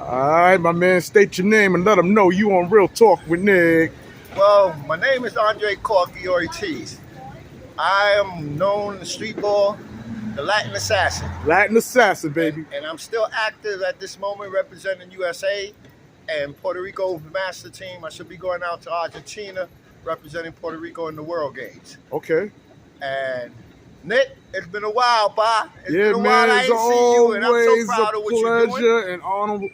All right, my man, state your name and let them know you on Real Talk with Nick. Well, my name is Andre Corky Ortiz. I am known in the street ball, the Latin Assassin. Latin Assassin, baby. And I'm still active at this moment representing USA and Puerto Rico master team. I should be going out to Argentina representing Puerto Rico in the World Games. Okay. And Nick, it's been a while, Pa. It's Yeah, been a man, while I it's ain't seen you, and I'm always so proud a of what you're doing. pleasure and honor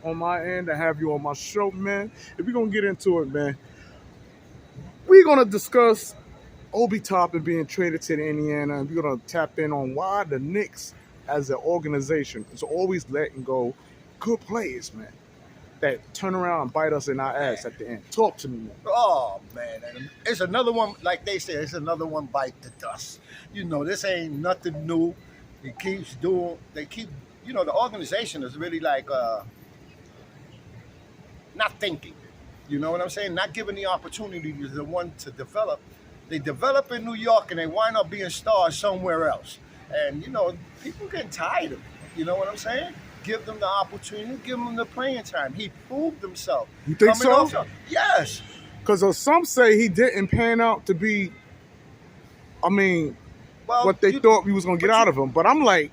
on my end to have you on my show, man. If we're going to get into it, man, we're going to discuss Obi Toppin being traded to the Indiana, and we're going to tap in on why the Knicks, as an organization, is always letting go good players, man, that turn around and bite us in our ass at the end. Talk to me, man. Oh, man. And it's another one, like they say, it's another one bite the dust. You know, this ain't nothing new. The organization is really like not thinking. You know what I'm saying? Not giving the opportunity to the one to develop. They develop in New York and they wind up being stars somewhere else. And, people getting tired of it. You know what I'm saying? Give them the opportunity, give them the playing time. He proved himself. You think so? Yes. Because some say he didn't pan out to be, what they thought we was going to get out of him. But I'm like,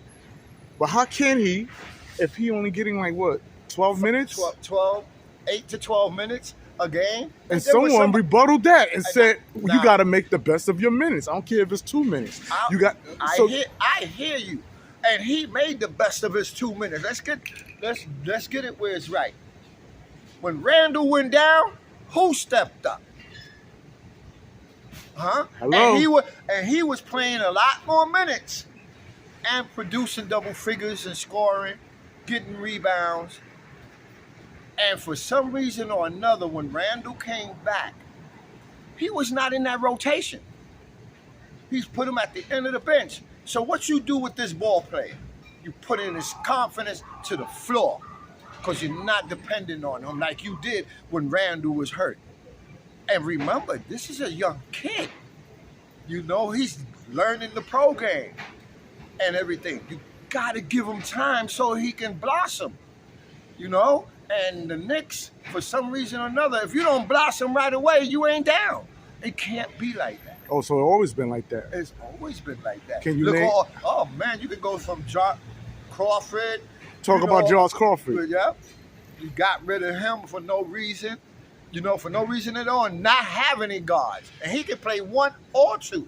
but how can he if he only getting 12 minutes? 8 to 12 minutes a game. And someone rebutted that and said, you got to make the best of your minutes. I don't care if it's 2 minutes. I hear you. And he made the best of his 2 minutes. Let's get it where it's right. When Randall went down, who stepped up? Huh? Hello? And he was playing a lot more minutes and producing double figures and scoring, getting rebounds. And for some reason or another, when Randall came back, he was not in that rotation. He's put him at the end of the bench. So what you do with this ball player? You put in his confidence to the floor because you're not dependent on him like you did when Randall was hurt. And remember, this is a young kid. He's learning the pro game and everything. You got to give him time so he can blossom, And the Knicks, for some reason or another, if you don't blossom right away, you ain't down. It can't be like that. Oh, so it's always been like that. It's always been like that. Can you name? Oh man, you can go from John Crawford. Talk about Charles Crawford. Yeah, you got rid of him for no reason. For no reason at all. Not have any guards, and he can play 1 or 2.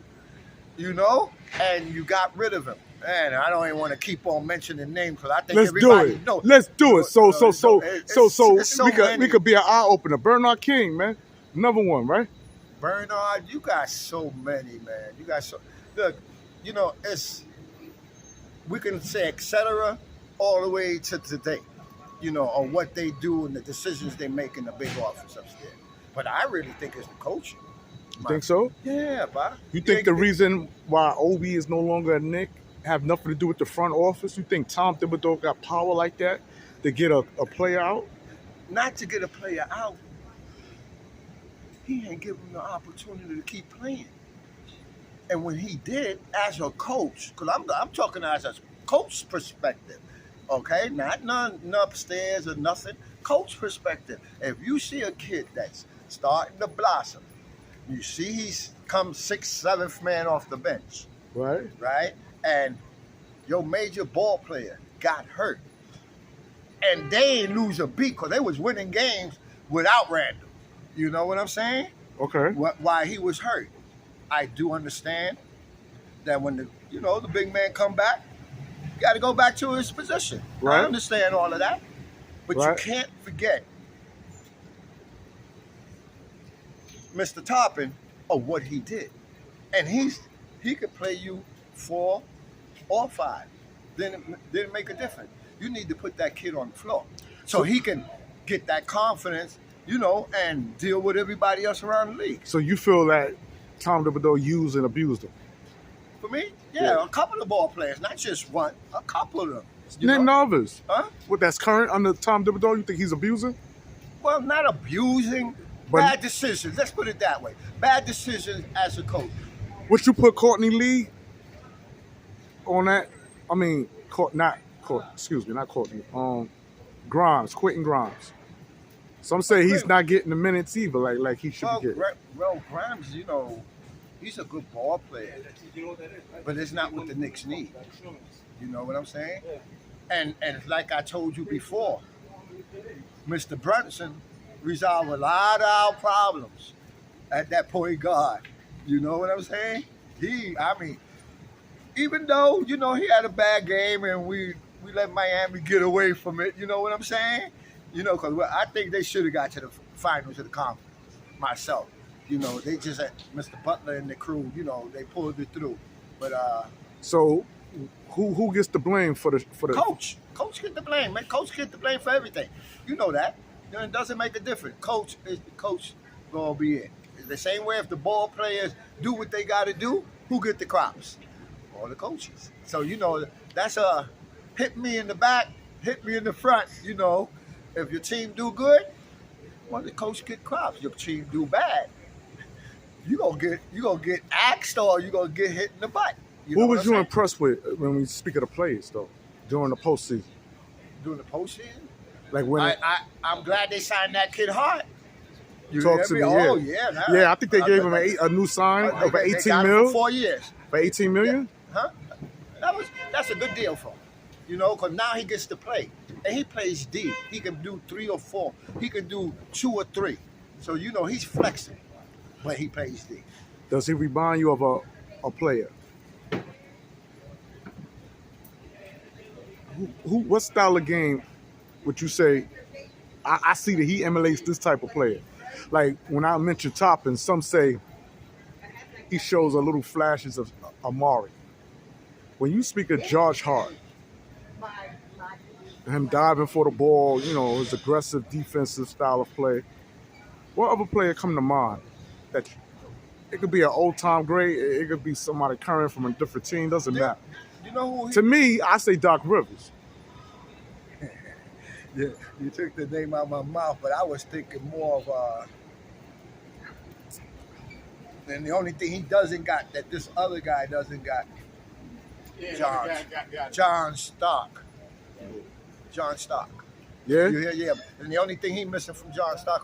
And you got rid of him. Man, I don't even want to keep on mentioning names because I think everybody knows. Let's do it. So we we could be an eye opener. Bernard King, man, another one, right? Bernard, you got so many, man. You got so look. We can say etc. all the way to today. On what they do and the decisions they make in the big office upstairs. But I really think it's the coaching. You think so? Yeah, Bob. You think the reason why Obi is no longer a Knick have nothing to do with the front office? You think Tom Thibodeau got power like that to get a player out? Not to get a player out. He ain't give him the opportunity to keep playing. And when he did, as a coach, because I'm talking as a coach perspective, okay? Not none upstairs or nothing. Coach perspective. If you see a kid that's starting to blossom, you see he's come 6th, 7th man off the bench. Right. Right? And your major ball player got hurt. And they ain't lose a beat because they was winning games without Randall. You know what I'm saying? Okay. Why he was hurt. I do understand that when the big man come back, you got to go back to his position. Right. I understand all of that. But you can't forget Mr. Toppin of what he did. And he could play you 4 or 5. Didn't make a difference. You need to put that kid on the floor so he can get that confidence, and deal with everybody else around the league. So you feel that Tom Thibodeau used and abused him? For me, yeah, a couple of ball players, not just one, a couple of them. Name others. Huh? What, that's current under Tom Thibodeau? You think he's abusing? Well, not abusing. Bad decisions. Let's put it that way. Bad decisions as a coach. Would you put Courtney Lee on that? Not Courtney. Quentin Grimes. Some say he's not getting the minutes either, like he should be getting. Well, Grimes, he's a good ball player, but it's not what the Knicks need. You know what I'm saying? And like I told you before, Mr. Brunson resolved a lot of our problems at that point guard. You know what I'm saying? Even though, he had a bad game and we let Miami get away from it, you know what I'm saying? Because I think they should have got to the finals of the conference myself. They just had Mr. Butler and the crew, they pulled it through. But so who gets the blame for the coach? Coach get the blame, man. Coach get the blame for everything. You know that. It doesn't make a difference. Coach is the coach gonna be it. It's the same way if the ball players do what they gotta do, who get the crops? All the coaches. So that's a hit me in the back, hit me in the front. If your team do good, well, the coach get crops. Your team do bad, you gonna get axed or you gonna get hit in the butt. Who was you impressed with when we speak of the players though during the postseason? During the postseason, like when I'm glad they signed that kid Hart. Talk to me. Oh yeah. yeah. Yeah, I think they gave him a new sign of 18 mil. For 4 years. For 18 million? Yeah. Huh? That's a good deal for him. Because now he gets to play. And he plays D. He can do 3 or 4. He can do 2 or 3. So he's flexing. But he plays D. Does he remind you of a player? What style of game would you say? I see that he emulates this type of player. Like when I mention Toppin, some say he shows a little flashes of Amari. When you speak of Josh Hart, him diving for the ball, his aggressive defensive style of play, what other player come to mind? That it could be an old-time great, it could be somebody current from a different team, doesn't matter. To me, I say Doc Rivers. Yeah, you took the name out of my mouth, but I was thinking more of and the only thing he doesn't got that this other guy doesn't got, John Stock. John Stock. Yeah? Yeah. And the only thing he missing from John Stock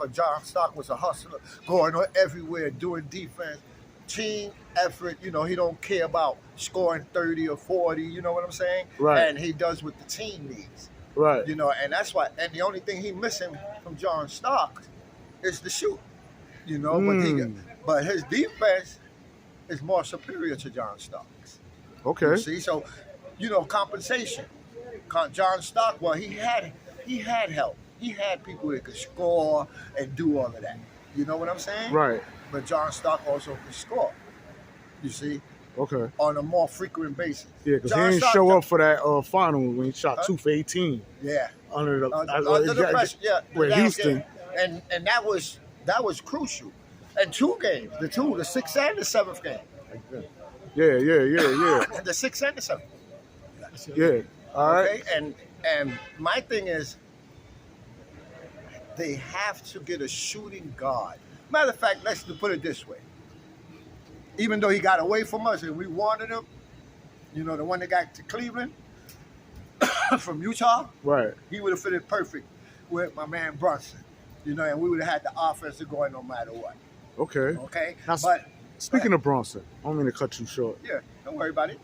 was a hustler, going everywhere, doing defense, team effort. He don't care about scoring 30 or 40, you know what I'm saying? Right. And he does what the team needs. Right. And that's why, and the only thing he missing from John Stock is the shoot. But his defense is more superior to John Stock's. Okay. You see, so compensation. John Stock, well, he had help. He had people that could score and do all of that. You know what I'm saying? Right. But John Stock also could score. You see? Okay. On a more frequent basis. Yeah, because he didn't show up for that final when he shot 2 for 18. Yeah. Under the pressure. Yeah. With Houston. And that was crucial. And 2 games, the 6th and the 7th game. Yeah. The 6th and the 7th. Yeah. All right. Okay? And my thing is, they have to get a shooting guard. Matter of fact, let's put it this way. Even though he got away from us and we wanted him, the one that got to Cleveland from Utah, right? He would have fitted perfect with my man Brunson, and we would have had the offense going no matter what. Okay. Now, but speaking of Brunson, I don't mean to cut you short. Yeah, don't worry about it.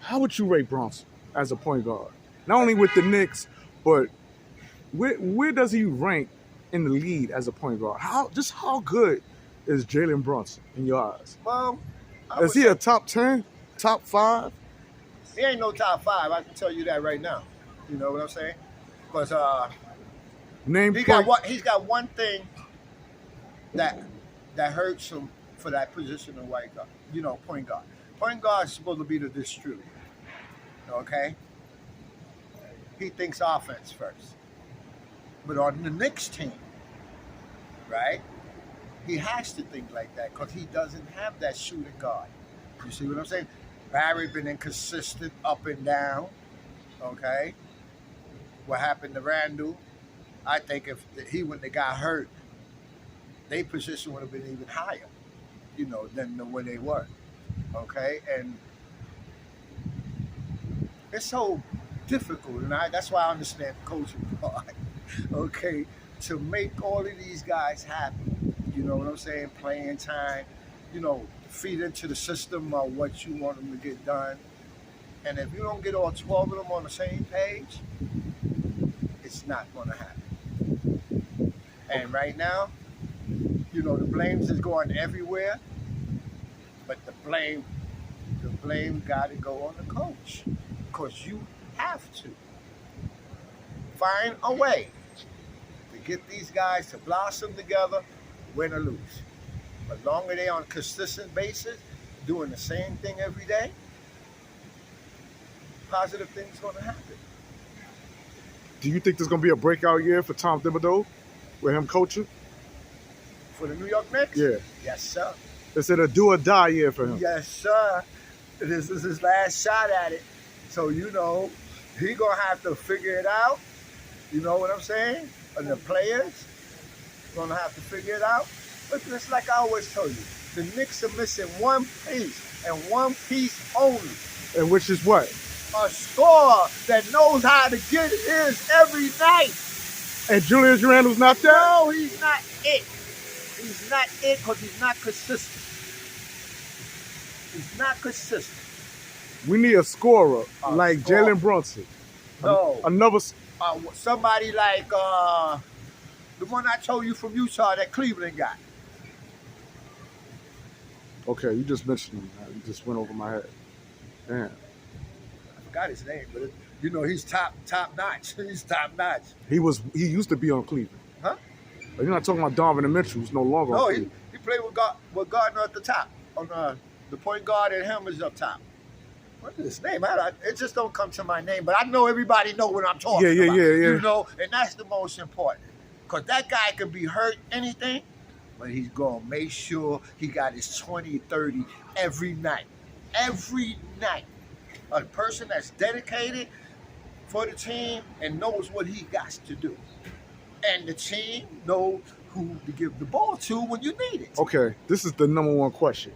How would you rate Brunson as a point guard? Not only with the Knicks, but where does he rank in the league as a point guard? How good is Jalen Brunson in your eyes? Well, is he a top 10, top 5? He ain't no top 5. I can tell you that right now. You know what I'm saying? Because he's got one thing that hurts him for that position of white guard. Point guard. Point guard is supposed to be the distributor. Okay? He thinks offense first. But on the Knicks team, right? He has to think like that because he doesn't have that shooting guard. You see what I'm saying? Barrett been inconsistent up and down. Okay? What happened to Randall? I think if he wouldn't have got hurt, their position would have been even higher, than where they were. Okay? And it's so difficult, and that's why I understand the coaching part. Okay, to make all of these guys happy. You know what I'm saying? Playing time, feed into the system of what you want them to get done. And if you don't get all 12 of them on the same page, it's not going to happen. And right now, the blames is going everywhere, but the blame got to go on the coach, because you have to find a way to get these guys to blossom together, win or lose. But longer they on a consistent basis, doing the same thing every day, positive things going to happen. Do you think there's going to be a breakout year for Tom Thibodeau with him coaching? For the New York Knicks? Yeah. Yes, sir. Is it a do or die year for him? Yes, sir. This is his last shot at it. So, he going to have to figure it out. You know what I'm saying? And the players going to have to figure it out. But just like I always tell you, the Knicks are missing one piece, and one piece only. And which is what? A scorer that knows how to get his every night. And Julius Randle's not there? No, he's not it. He's not it because he's not consistent. He's not consistent. We need a scorer like Jalen Brunson. No. Another. Somebody like the one I told you from Utah that Cleveland got. Okay, you just mentioned him. You just went over my head. Damn. I forgot his name, but he's top notch. He's top notch. He used to be on Cleveland. Huh? But you're not talking about Donovan Mitchell, who's no longer on Cleveland. He played with Gardner at the top. On the point guard and him is up top. What is his name? It just don't come to my name, but I know everybody know what I'm talking about. Yeah. And that's the most important. Because that guy could be hurt, anything, but he's going to make sure he got his 20, 30 every night. Every night. A person that's dedicated for the team and knows what he got to do. And the team knows who to give the ball to when you need it. Okay, this is the number one question.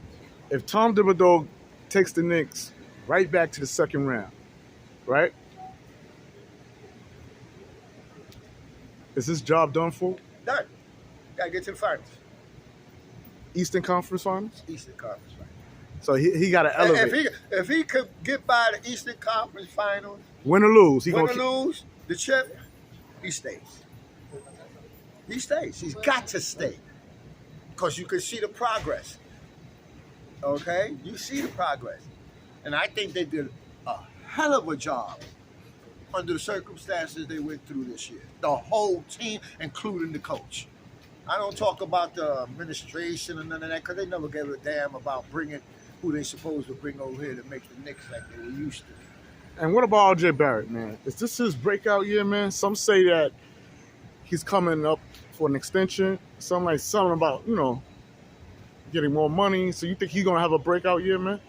If Tom Thibodeau takes the Knicks right back to the second round, right? Is this job done for? Done. Got to get to the finals. Eastern Conference Finals? Eastern Conference Finals. So he got to elevate. If he could get by the Eastern Conference Finals, win or lose, lose, the chip, he stays. He stays. He's got to stay. Because you can see the progress. Okay? You see the progress. And I think they did a hell of a job under the circumstances they went through this year. The whole team, including the coach. I don't talk about the administration and none of that because they never gave a damn about bringing who they supposed to bring over here to make the Knicks like they were used to. And what about RJ Barrett, man? Is this his breakout year, man? Some say that he's coming up for an extension. Something about, getting more money. So you think he's going to have a breakout year, man?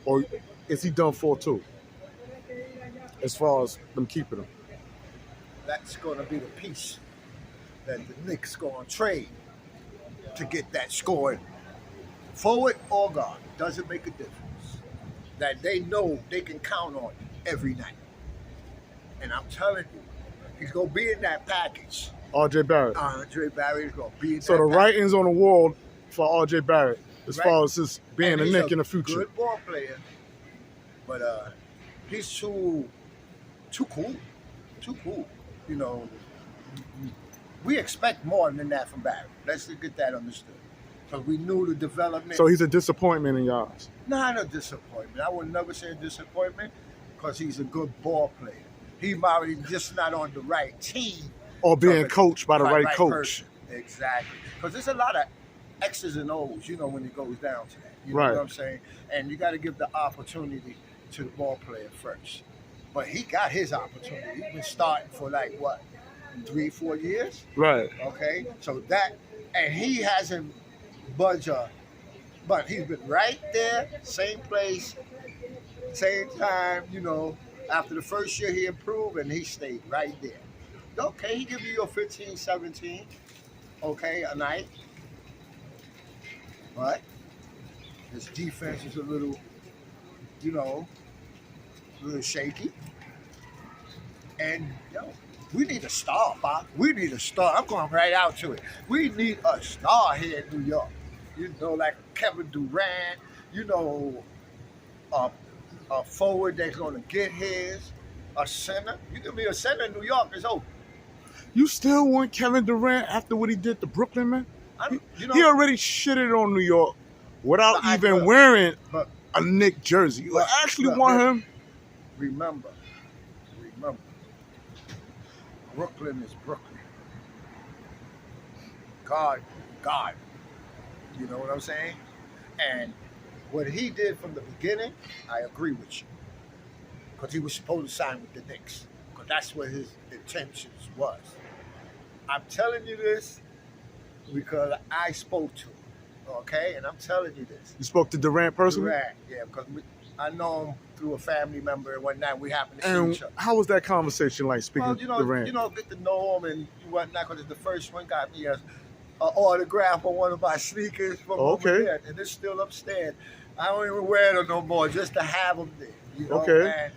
Or is he done for too? As far as them keeping him. That's going to be the piece that the Knicks going to trade to get that scoring. Forward or guard, doesn't make a difference. That they know they can count on every night. And I'm telling you, he's going to be in that package. RJ Barrett. RJ Barrett is going to be in so that the package. writing's on the wall for RJ Barrett as far as his being and a Knick in the future. Good ball player, but he's too cool. Too cool. We expect more than that from Barrett. Let's get that understood. Because we knew the development. So he's a disappointment in your eyes? Not a disappointment. I would never say a disappointment because he's a good ball player. He might be just not on the right team. Or being coached by the right coach. Person. Exactly. Because there's a lot of X's and O's, when it goes down to that. You know what I'm saying? And you got to give the opportunity to the ball player first. But he got his opportunity. He's been starting for 3-4 years? Right. Okay? So and he hasn't budged, but he's been right there, same place, same time, After the first year, he improved, and he stayed right there. Okay, he give you your 15, 17, a night. But his defense is a little shaky. And yo, we need a star, Pop. We need a star. I'm going right out to it. We need a star here in New York. You know, like Kevin Durant. You know, a forward that's going to get his. A center. You can be a center in New York. It's open. You still want Kevin Durant after what he did to Brooklyn, man? You know, He already shitted on New York without even wearing a Knicks jersey. You actually want him? Remember, Brooklyn is Brooklyn. God. You know what I'm saying? And what he did from the beginning, I agree with you. Because he was supposed to sign with the Knicks. Because that's what his intentions was. I'm telling you this because I spoke to him. Okay? And I'm telling you this. You spoke to Durant personally? Durant, yeah, because I know him through a family member, and whatnot. We happened to see each other. How was that conversation like, speaking to Durant? Get to know him and whatnot, because the first one got me an autograph on one of my sneakers from over there, and it's still upstairs. I don't even wear them no more, just to have them there. You know? Okay.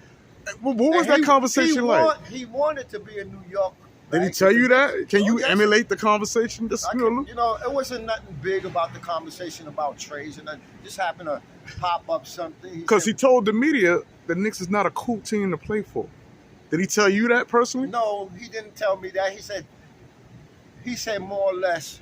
What was that conversation like? He wanted to be in New York. Did he tell you that? Can you emulate the conversation? It wasn't nothing big about the conversation about trades, and just happened to pop up something. Because he told the media the Knicks is not a cool team to play for. Did he tell you that personally? No, he didn't tell me that. He said more or less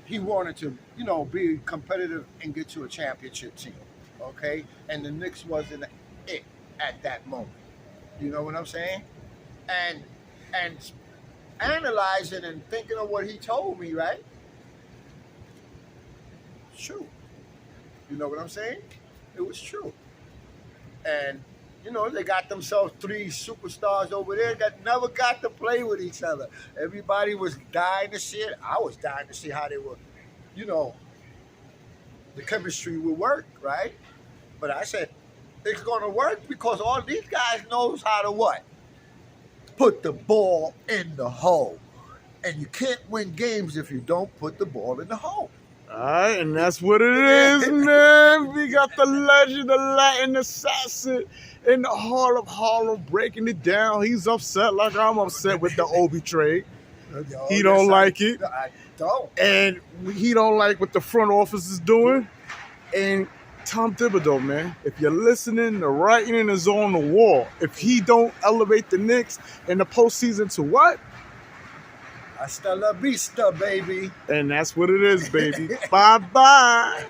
he wanted to, be competitive and get to a championship team. Okay? And the Knicks wasn't it at that moment. You know what I'm saying? And analyzing and thinking of what he told me, right? It's true. You know what I'm saying? It was true. And, they got themselves 3 superstars over there that never got to play with each other. Everybody was dying to see it. I was dying to see how they were, the chemistry would work, right? But I said, it's going to work because all these guys knows how to what? Put the ball in the hole. And you can't win games if you don't put the ball in the hole. All right, and that's what it is, man. We got the legend, the Latin assassin in the heart of Harlem breaking it down. He's upset like I'm upset with the Obi trade. He don't like it. I don't. And he don't like what the front office is doing. And Tom Thibodeau, man, if you're listening, the writing is on the wall. If he don't elevate the Knicks in the postseason to what? Hasta la vista, baby. And that's what it is, baby. Bye-bye.